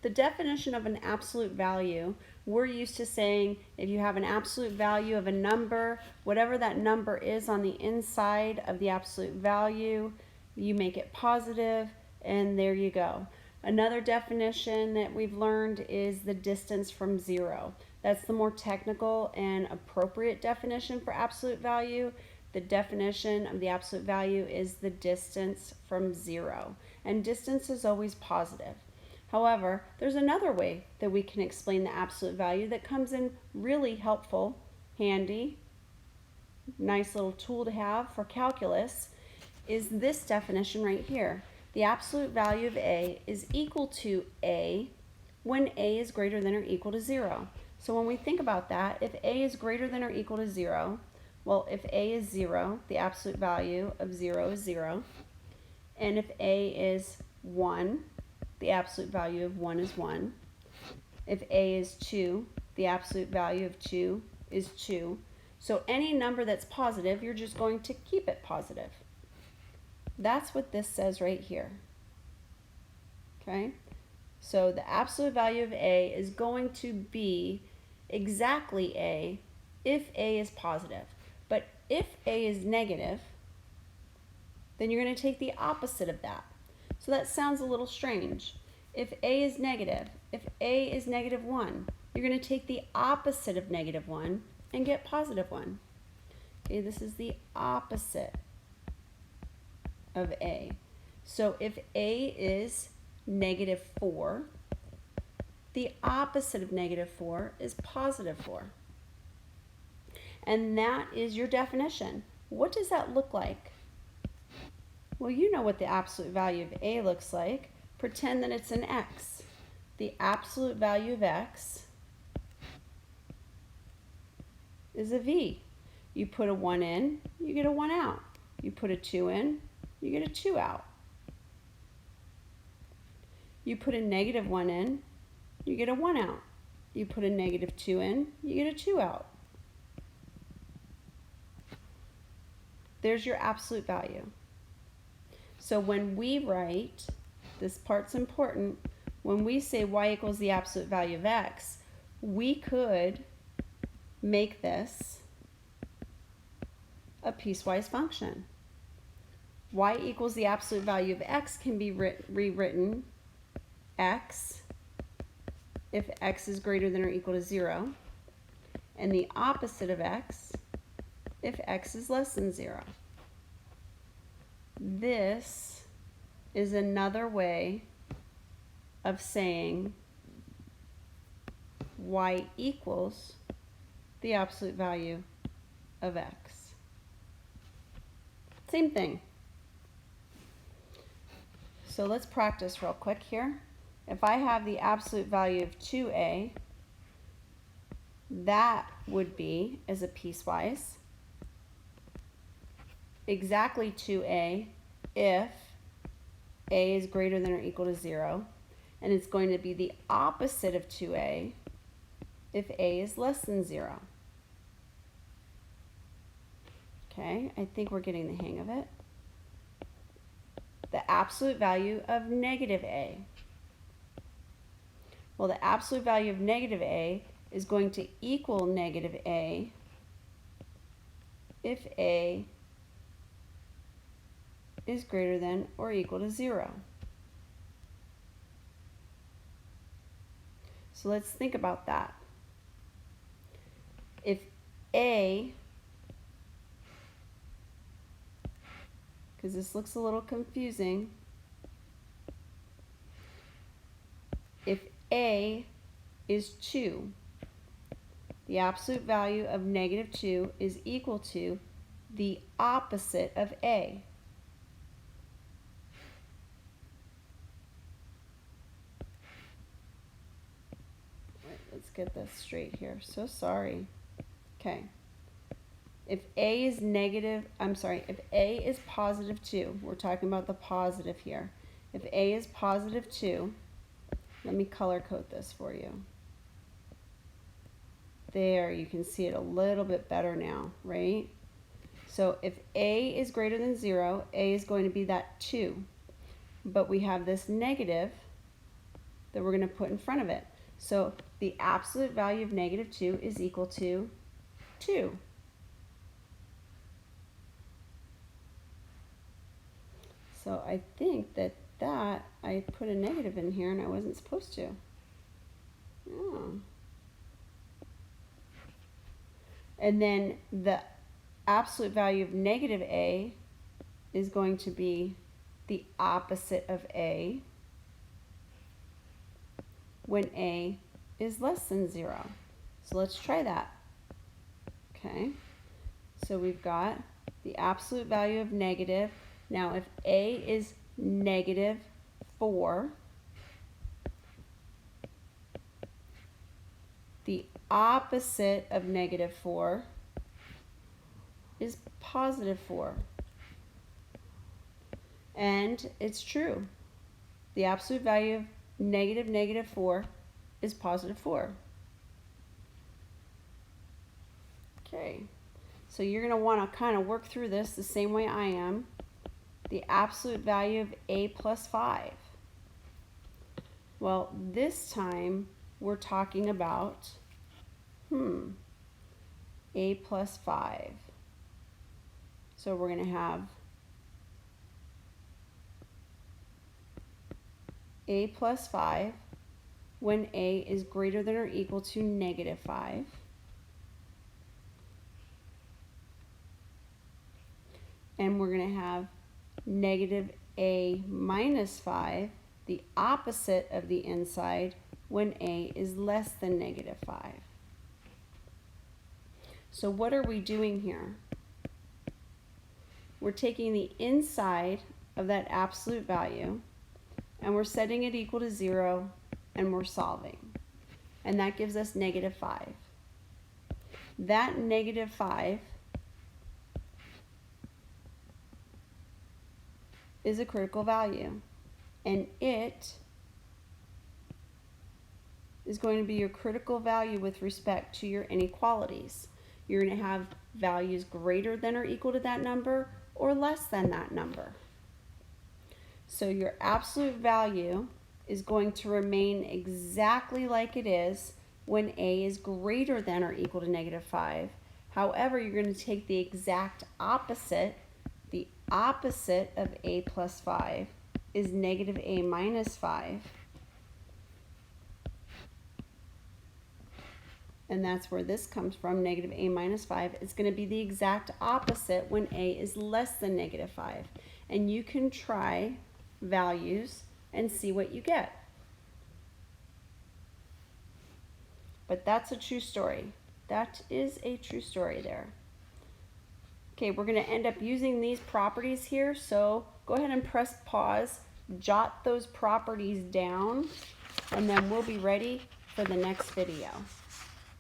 the definition of an absolute value, we're used to saying if you have an absolute value of a number, whatever that number is on the inside of the absolute value, you make it positive, and there you go. Another definition that we've learned is the distance from zero. That's the more technical and appropriate definition for absolute value. The definition of the absolute value is the distance from zero, and distance is always positive. However, there's another way that we can explain the absolute value that comes in really helpful, handy, nice little tool to have for calculus, is this definition right here. The absolute value of A is equal to A when A is greater than or equal to 0. So when we think about that, if A is greater than or equal to 0, well, if A is 0, the absolute value of 0 is 0. And if A is 1, the absolute value of 1 is 1. If A is 2, the absolute value of 2 is 2. So any number that's positive, you're just going to keep it positive. That's what this says right here. Okay? So the absolute value of A is going to be exactly A if A is positive. But if A is negative, then you're going to take the opposite of that. So that sounds a little strange. If A is negative, if A is negative 1, you're going to take the opposite of negative 1 and get positive 1. Okay, this is the opposite of A. So if A is negative 4, the opposite of negative 4 is positive 4. And that is your definition. What does that look like? Well, you know what the absolute value of A looks like. Pretend that it's an X. The absolute value of X is a V. You put a 1 in, you get a 1 out. You put a 2 in, you get a 2 out. You put a negative 1 in, you get a 1 out. You put a negative 2 in, you get a 2 out. There's your absolute value. So when we write, this part's important, when we say y equals the absolute value of x, we could make this a piecewise function. Y equals the absolute value of x can be rewritten x if x is greater than or equal to 0, and the opposite of x if x is less than 0. This is another way of saying y equals the absolute value of x. Same thing. So let's practice real quick here. If I have the absolute value of 2a, that would be, as a piecewise, exactly 2a if a is greater than or equal to 0, and it's going to be the opposite of 2a if a is less than 0. Okay, I think we're getting the hang of it. The absolute value of negative a. Well, the absolute value of negative a is going to equal negative a if a is greater than or equal to 0. So let's think about that. If a, because this looks a little confusing, if a is 2, the absolute value of negative 2 is equal to the opposite of a. Let's get this straight here. So sorry. Okay. If a is if a is positive 2, we're talking about the positive here. If a is positive 2, let me color code this for you. There, you can see it a little bit better now, right? So if a is greater than 0, a is going to be that 2. But we have this negative that we're going to put in front of it. So the absolute value of negative 2 is equal to 2. So I think that I put a negative in here and I wasn't supposed to. Oh. And then the absolute value of negative a is going to be the opposite of a when a is less than 0. So let's try that. Okay, so we've got the absolute value of negative. Now if a is negative 4, the opposite of negative 4 is positive 4. And it's true. The absolute value of negative 4 is positive 4. Okay, so you're going to want to kind of work through this the same way I am. The absolute value of a plus 5. Well, this time we're talking about a plus 5. So we're going to have a plus 5 when a is greater than or equal to negative 5. And we're going to have negative a minus 5, the opposite of the inside, when a is less than negative 5. So what are we doing here? We're taking the inside of that absolute value and we're setting it equal to 0 and we're solving. And that gives us negative 5. That negative 5 is a critical value, and it is going to be your critical value with respect to your inequalities. You're going to have values greater than or equal to that number or less than that number. So your absolute value is going to remain exactly like it is when a is greater than or equal to negative 5. However, you're going to take the exact opposite. The opposite of a plus 5 is negative a minus 5. And that's where this comes from, negative a minus 5. It's going to be the exact opposite when a is less than negative 5. And you can try values and see what you get. But that's a true story. That is a true story there. Okay, we're going to end up using these properties here, so go ahead and press pause, jot those properties down, and then we'll be ready for the next video.